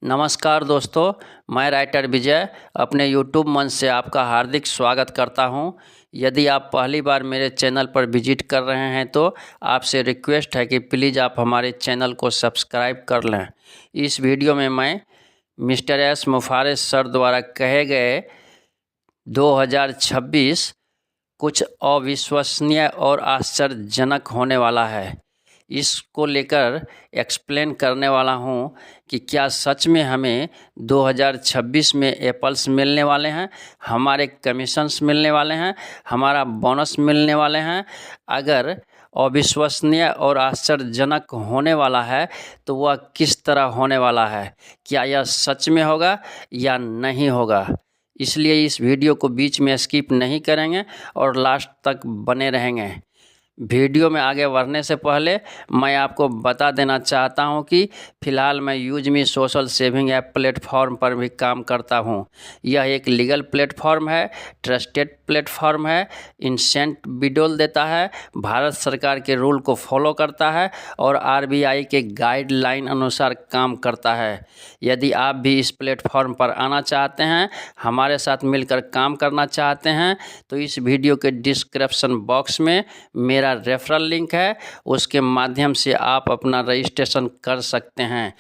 नमस्कार दोस्तों, मैं राइटर विजय अपने यूट्यूब मंच से आपका हार्दिक स्वागत करता हूं। यदि आप पहली बार मेरे चैनल पर विजिट कर रहे हैं तो आपसे रिक्वेस्ट है कि प्लीज़ आप हमारे चैनल को सब्सक्राइब कर लें। इस वीडियो में मैं मिस्टर एस मुफारिस सर द्वारा कहे गए 2026 कुछ अविश्वसनीय और आश्चर्यजनक होने वाला है, इसको लेकर एक्सप्लेन करने वाला हूं कि क्या सच में हमें 2026 में एप्पल्स मिलने वाले हैं, हमारे कमीशंस मिलने वाले हैं, हमारा बोनस मिलने वाले हैं। अगर अविश्वसनीय और आश्चर्यजनक होने वाला है तो वह किस तरह होने वाला है, क्या यह सच में होगा या नहीं होगा। इसलिए इस वीडियो को बीच में स्किप नहीं करेंगे और लास्ट तक बने रहेंगे। वीडियो में आगे बढ़ने से पहले मैं आपको बता देना चाहता हूं कि फ़िलहाल मैं यूजमी सोशल सेविंग ऐप प्लेटफॉर्म पर भी काम करता हूं। यह एक लीगल प्लेटफॉर्म है, ट्रस्टेड प्लेटफॉर्म है, इंसेंट विड्रॉल देता है, भारत सरकार के रूल को फॉलो करता है और आरबीआई के गाइडलाइन अनुसार काम करता है। यदि आप भी इस प्लेटफॉर्म पर आना चाहते हैं, हमारे साथ मिलकर काम करना चाहते हैं, तो इस वीडियो के डिस्क्रिप्शन बॉक्स में मेरा रेफरल लिंक है, उसके माध्यम से आप अपना रजिस्ट्रेशन कर सकते हैं।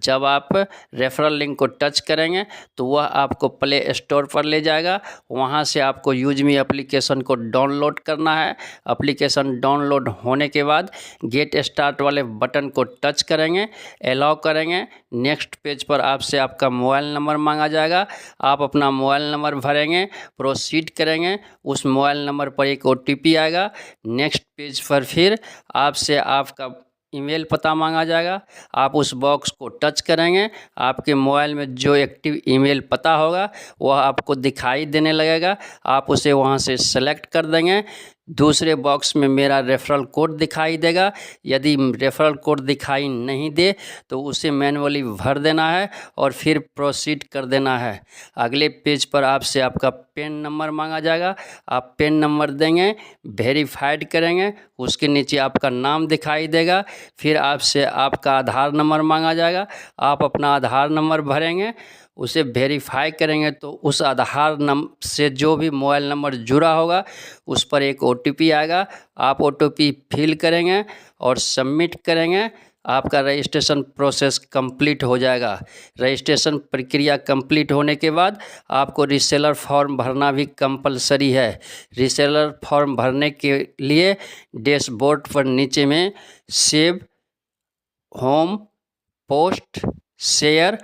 जब आप रेफरल लिंक को टच करेंगे तो वह आपको प्ले स्टोर पर ले जाएगा। वहां से आपको यूजमी एप्लीकेशन को डाउनलोड करना है। एप्लीकेशन डाउनलोड होने के बाद गेट स्टार्ट वाले बटन को टच करेंगे, अलाउ करेंगे। नेक्स्ट पेज पर आपसे आपका मोबाइल नंबर मांगा जाएगा। आप अपना मोबाइल नंबर भरेंगे, प्रोसीड करेंगे। उस मोबाइल नंबर पर एक ओटीपी आएगा। नेक्स्ट पेज पर फिर आपसे आपका ईमेल पता मांगा जाएगा। आप उस बॉक्स को टच करेंगे, आपके मोबाइल में जो एक्टिव ईमेल पता होगा वह आपको दिखाई देने लगेगा। आप उसे वहां से सेलेक्ट कर देंगे। दूसरे बॉक्स में मेरा रेफरल कोड दिखाई देगा। यदि रेफरल कोड दिखाई नहीं दे तो उसे मैन्युअली भर देना है और फिर प्रोसीड कर देना है। अगले पेज पर आपसे आपका पेन नंबर मांगा जाएगा। आप पेन नंबर देंगे, वेरीफाइड करेंगे, उसके नीचे आपका नाम दिखाई देगा। फिर आपसे आपका आधार नंबर मांगा जाएगा। आप अपना आधार नंबर भरेंगे, उसे वेरीफाई करेंगे तो उस आधार नंबर से जो भी मोबाइल नंबर जुड़ा होगा उस पर एक ओटीपी आएगा। आप ओटीपी फिल करेंगे और सबमिट करेंगे। आपका रजिस्ट्रेशन प्रोसेस कंप्लीट हो जाएगा। रजिस्ट्रेशन प्रक्रिया कंप्लीट होने के बाद आपको रीसेलर फॉर्म भरना भी कंपलसरी है। रीसेलर फॉर्म भरने के लिए डैशबोर्ड पर नीचे में सेव, होम, पोस्ट, शेयर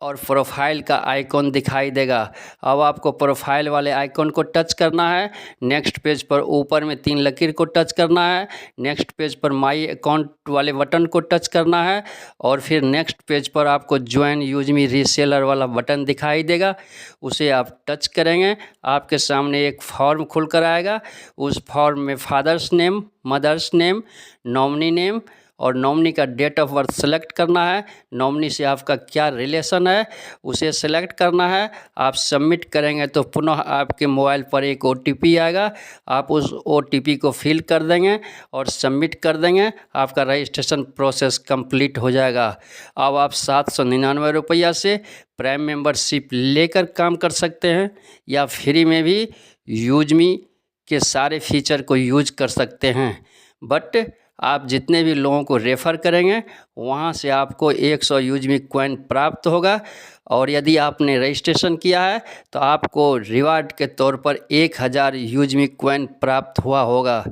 और प्रोफाइल का आइकॉन दिखाई देगा। अब आपको प्रोफाइल वाले आइकॉन को टच करना है। नेक्स्ट पेज पर ऊपर में 3 लकीर को टच करना है। नेक्स्ट पेज पर माई अकाउंट वाले बटन को टच करना है और फिर नेक्स्ट पेज पर आपको ज्वाइन यूजमी रीसेलर वाला बटन दिखाई देगा, उसे आप टच करेंगे। आपके सामने एक फॉर्म खुल कर आएगा। उस फॉर्म में father's name, mother's name, nominee name और नॉमिनी का डेट ऑफ बर्थ सेलेक्ट करना है। नॉमिनी से आपका क्या रिलेशन है उसे सेलेक्ट करना है। आप सबमिट करेंगे तो पुनः आपके मोबाइल पर एक ओटीपी आएगा। आप उस ओटीपी को फिल कर देंगे और सबमिट कर देंगे। आपका रजिस्ट्रेशन प्रोसेस कंप्लीट हो जाएगा। अब आप 799 रुपया से प्राइम मेंबरशिप लेकर काम कर सकते हैं या फ्री में भी यूजमी के सारे फीचर को यूज कर सकते हैं। बट आप जितने भी लोगों को रेफ़र करेंगे वहाँ से आपको 100 यूजमी कॉइन प्राप्त होगा और यदि आपने रजिस्ट्रेशन किया है तो आपको रिवार्ड के तौर पर 1000 यूजमी कॉइन प्राप्त हुआ होगा।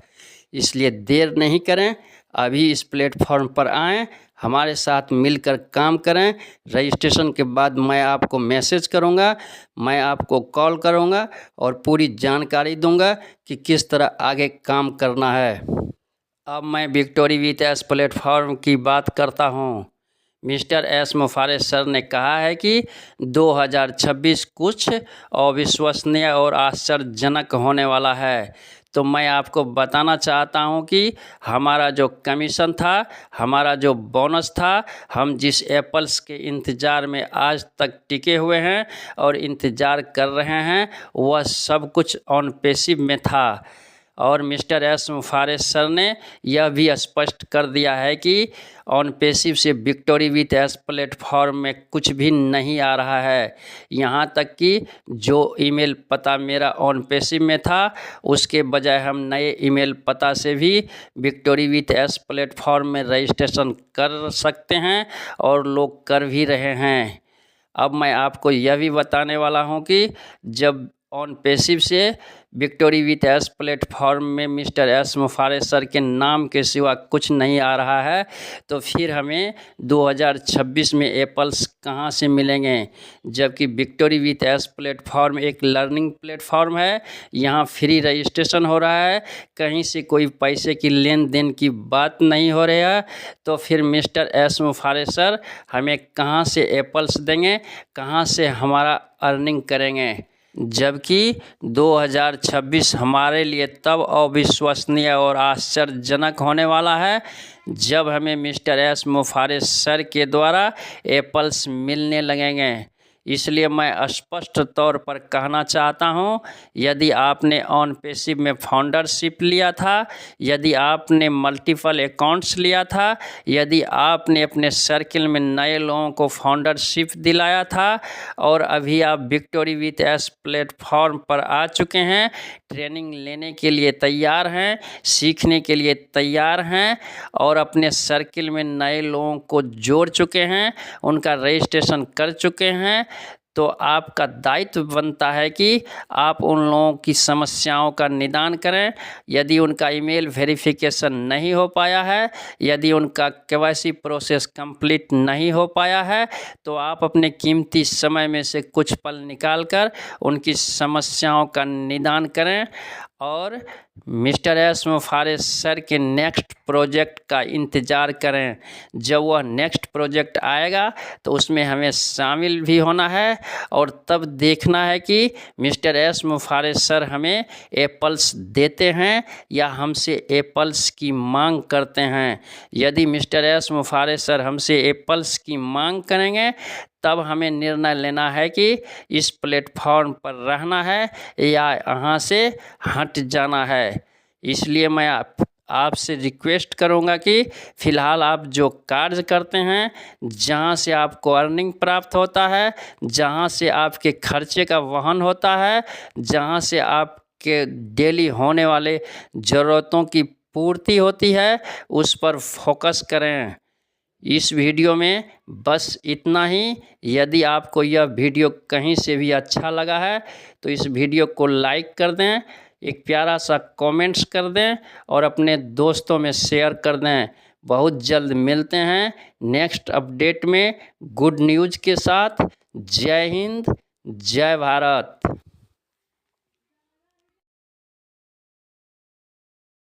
इसलिए देर नहीं करें, अभी इस प्लेटफॉर्म पर आएँ, हमारे साथ मिलकर काम करें। रजिस्ट्रेशन के बाद मैं आपको मैसेज करूंगा, मैं आपको कॉल करूंगा और पूरी जानकारी दूंगा कि किस तरह आगे काम करना है। अब मैं विक्टोरी विथ एस प्लेटफॉर्म की बात करता हूँ। मिस्टर एस मुफारिस सर ने कहा है कि 2026 कुछ अविश्वसनीय और आश्चर्यजनक होने वाला है। तो मैं आपको बताना चाहता हूं कि हमारा जो कमीशन था, हमारा जो बोनस था, हम जिस एप्पल्स के इंतज़ार में आज तक टिके हुए हैं और इंतज़ार कर रहे हैं, वह सब कुछ ऑन पैसिव में था। और मिस्टर एस मुफारिस सर ने यह भी स्पष्ट कर दिया है कि ऑन पैसिव से विक्टोरी विथ एस प्लेटफॉर्म में कुछ भी नहीं आ रहा है। यहाँ तक कि जो ईमेल पता मेरा ऑन पैसिव में था उसके बजाय हम नए ईमेल पता से भी विक्टोरी विथ एस प्लेटफॉर्म में रजिस्ट्रेशन कर सकते हैं और लोग कर भी रहे हैं। अब मैं आपको यह भी बताने वाला हूँ कि जब ऑन पैसिव से विक्टोरी विथ एस प्लेटफॉर्म में मिस्टर एस मुफारिस सर के नाम के सिवा कुछ नहीं आ रहा है तो फिर हमें 2026 में एप्पल्स कहाँ से मिलेंगे, जबकि विक्टोरी विथ एस प्लेटफॉर्म एक लर्निंग प्लेटफॉर्म है। यहाँ फ्री रजिस्ट्रेशन हो रहा है, कहीं से कोई पैसे की लेन देन की बात नहीं हो रही है। तो फिर मिस्टर एस मुफारिस सर हमें कहाँ से एप्पल्स देंगे, कहाँ से हमारा अर्निंग करेंगे, जबकि 2026 हमारे लिए तब अविश्वसनीय और आश्चर्यजनक होने वाला है जब हमें मिस्टर एस मुफारिस सर के द्वारा एप्पल्स मिलने लगेंगे। इसलिए मैं स्पष्ट तौर पर कहना चाहता हूं, यदि आपने ऑन पैसिव में फाउंडरशिप लिया था, यदि आपने मल्टीपल अकाउंट्स लिया था, यदि आपने अपने सर्किल में नए लोगों को फाउंडरशिप दिलाया था और अभी आप विक्टोरी विथ एस प्लेटफॉर्म पर आ चुके हैं, ट्रेनिंग लेने के लिए तैयार हैं, सीखने के लिए तैयार हैं और अपने सर्किल में नए लोगों को जोड़ चुके हैं, उनका रजिस्ट्रेशन कर चुके हैं, तो आपका दायित्व बनता है कि आप उन लोगों की समस्याओं का निदान करें। यदि उनका ईमेल वेरिफिकेशन नहीं हो पाया है, यदि उनका केवाईसी प्रोसेस कंप्लीट नहीं हो पाया है, तो आप अपने कीमती समय में से कुछ पल निकालकर उनकी समस्याओं का निदान करें और मिस्टर एस मुफारिस सर के नेक्स्ट प्रोजेक्ट का इंतज़ार करें। जब वह नेक्स्ट प्रोजेक्ट आएगा तो उसमें हमें शामिल भी होना है और तब देखना है कि मिस्टर एस मुफारिस सर हमें एप्पल्स देते हैं या हमसे एप्पल्स की मांग करते हैं। यदि मिस्टर एस मुफारिस सर हमसे एप्पल्स की मांग करेंगे तब हमें निर्णय लेना है कि इस प्लेटफॉर्म पर रहना है या यहाँ से हट जाना है। इसलिए मैं आपसे रिक्वेस्ट करूँगा कि फ़िलहाल आप जो कार्य करते हैं, जहाँ से आपको अर्निंग प्राप्त होता है, जहाँ से आपके खर्चे का वहन होता है, जहाँ से आपके डेली होने वाले ज़रूरतों की पूर्ति होती है, उस पर फोकस करें। इस वीडियो में बस इतना ही। यदि आपको यह वीडियो कहीं से भी अच्छा लगा है तो इस वीडियो को लाइक कर दें, एक प्यारा सा कमेंट्स कर दें और अपने दोस्तों में शेयर कर दें। बहुत जल्द मिलते हैं नेक्स्ट अपडेट में गुड न्यूज़ के साथ। जय हिंद, जय भारत।